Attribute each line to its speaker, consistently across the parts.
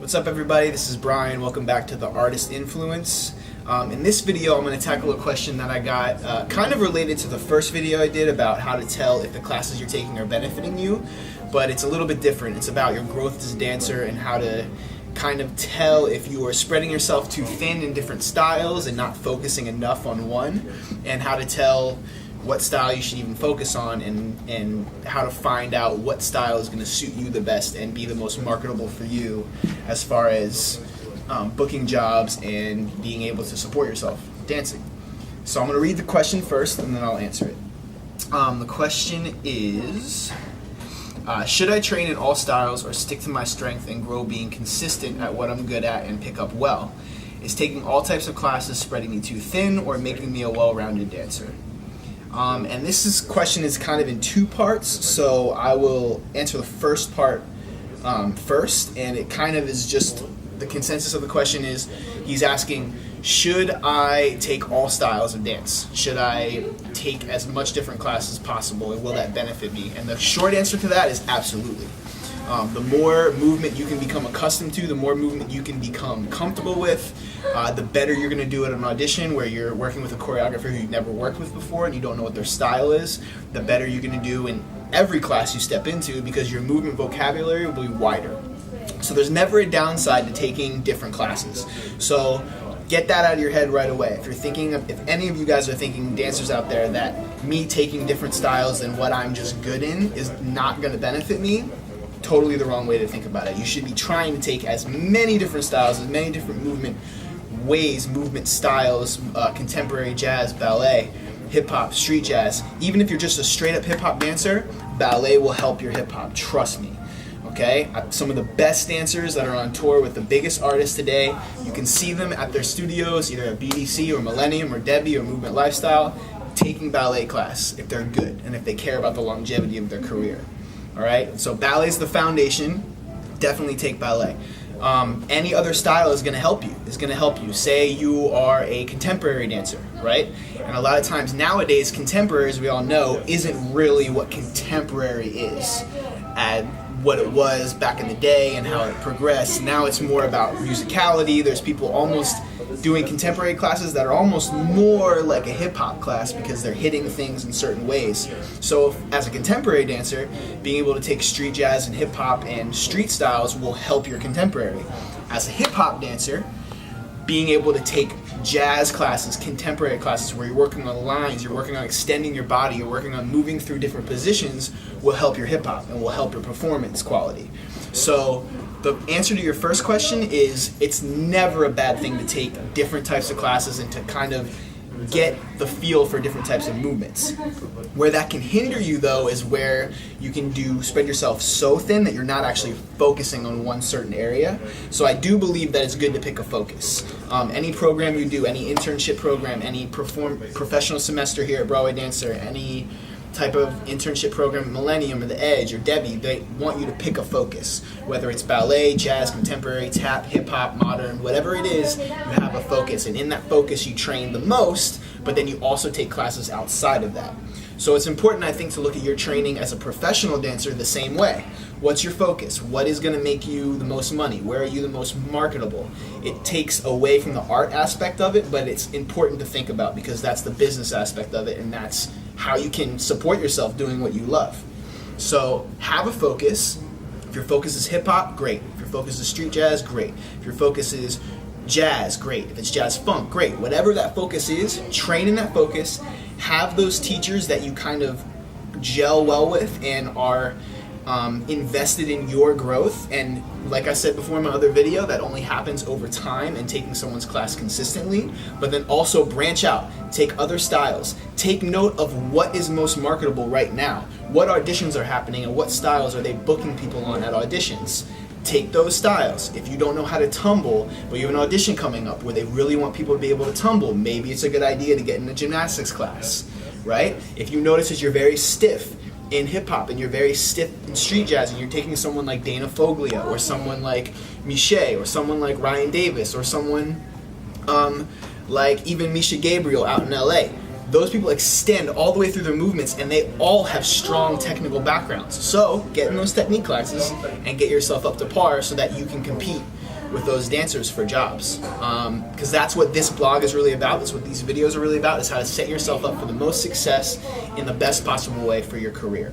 Speaker 1: What's up everybody, this is Brian. Welcome back to The Artist Influence. In this video I'm going to tackle a question that I got kind of related to the first video I did about how to tell if the classes you're taking are benefiting you, but it's a little bit different. It's about your growth as a dancer and how to kind of tell if you are spreading yourself too thin in different styles and not focusing enough on one, and how to tell what style you should even focus on, and how to find out what style is going to suit you the best and be the most marketable for you as far as booking jobs and being able to support yourself dancing. So I'm going to read the question first and then I'll answer it. The question is, should I train in all styles or stick to my strength and grow being consistent at what I'm good at and pick up well? Is taking all types of classes spreading me too thin or making me a well-rounded dancer? And this question is kind of in two parts, so I will answer the first part first, and it kind of is just the consensus of the question is he's asking, should I take all styles of dance? Should I take as much different classes as possible, and will that benefit me? And the short answer to that is absolutely. The more movement you can become accustomed to, the more movement you can become comfortable with, the better you're going to do at an audition where you're working with a choreographer who you've never worked with before and you don't know what their style is, the better you're going to do in every class you step into, because your movement vocabulary will be wider. So there's never a downside to taking different classes. So get that out of your head right away. If any of you guys are thinking, dancers out there, that me taking different styles than what I'm just good in is not going to benefit me, totally the wrong way to think about it. You should be trying to take as many different styles, as many different movement ways, movement styles, contemporary jazz, ballet, hip-hop, street jazz. Even if you're just a straight-up hip-hop dancer, ballet will help your hip-hop, trust me. Okay? Some of the best dancers that are on tour with the biggest artists today, you can see them at their studios, either at BDC or Millennium or Debbie or Movement Lifestyle, taking ballet class if they're good and if they care about the longevity of their career. Alright? So ballet's the foundation. Definitely take ballet. Any other style is going to help you. Say you are a contemporary dancer, right? And a lot of times nowadays, contemporary, as we all know, isn't really what contemporary is. And what it was back in the day and how it progressed. Now it's more about musicality. There's people almost doing contemporary classes that are almost more like a hip-hop class because they're hitting things in certain ways. So as a contemporary dancer, being able to take street jazz and hip-hop and street styles will help your contemporary. As a hip-hop dancer, being able to take jazz classes, contemporary classes where you're working on lines, you're working on extending your body, you're working on moving through different positions will help your hip-hop and will help your performance quality. So the answer to your first question is it's never a bad thing to take different types of classes and to kind of get the feel for different types of movements. Where that can hinder you though is where you can spread yourself so thin that you're not actually focusing on one certain area. So I do believe that it's good to pick a focus. Any program you do, any internship program, any professional semester here at Broadway Dancer, any type of internship program, Millennium or The Edge or Debbie, they want you to pick a focus. Whether it's ballet, jazz, contemporary, tap, hip-hop, modern, whatever it is, you have a focus. And in that focus you train the most, but then you also take classes outside of that. So it's important, I think, to look at your training as a professional dancer the same way. What's your focus? What is going to make you the most money? Where are you the most marketable? It takes away from the art aspect of it, but it's important to think about because that's the business aspect of it, and that's how you can support yourself doing what you love. So have a focus. If your focus is hip-hop, great. If your focus is street jazz, great. If your focus is jazz, great. If it's jazz funk, great. Whatever that focus is, train in that focus. Have those teachers that you kind of gel well with and are invested in your growth. And like I said before in my other video, that only happens over time and taking someone's class consistently. But then also branch out, take other styles, take note of what is most marketable right now. What auditions are happening and what styles are they booking people on at auditions? Take those styles. If you don't know how to tumble, but you have an audition coming up where they really want people to be able to tumble, maybe it's a good idea to get in a gymnastics class, right? If you notice that you're very stiff in hip-hop and you're very stiff in street jazz and you're taking someone like Dana Foglia or someone like Miche or someone like Ryan Davis or someone like even Misha Gabriel out in LA, those people extend all the way through their movements and they all have strong technical backgrounds. So get in those technique classes and get yourself up to par so that you can compete with those dancers for jobs. Because that's what this blog is really about, that's what these videos are really about, is how to set yourself up for the most success in the best possible way for your career.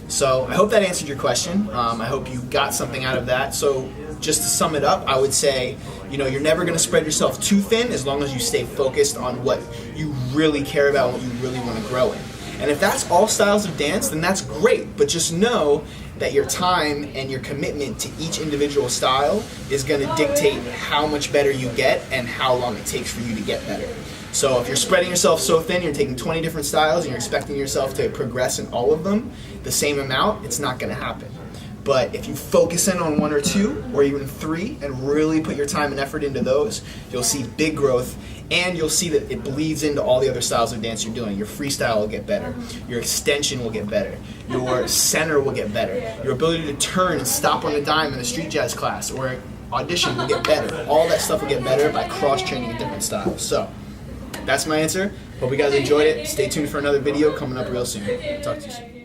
Speaker 1: So I hope that answered your question. I hope you got something out of that. So just to sum it up, I would say, you're never going to spread yourself too thin as long as you stay focused on what you really care about, what you really want to grow in. And if that's all styles of dance, then that's great. But just know that your time and your commitment to each individual style is going to dictate how much better you get and how long it takes for you to get better. So if you're spreading yourself so thin, you're taking 20 different styles and you're expecting yourself to progress in all of them the same amount, it's not going to happen. But if you focus in on 1 or 2 or even 3 and really put your time and effort into those, you'll see big growth, and you'll see that it bleeds into all the other styles of dance you're doing. Your freestyle will get better, your extension will get better, your center will get better, your ability to turn and stop on a dime in a street jazz class or audition will get better. All that stuff will get better by cross-training in different styles. So that's my answer. Hope you guys enjoyed it. Stay tuned for another video coming up real soon. Talk to you soon.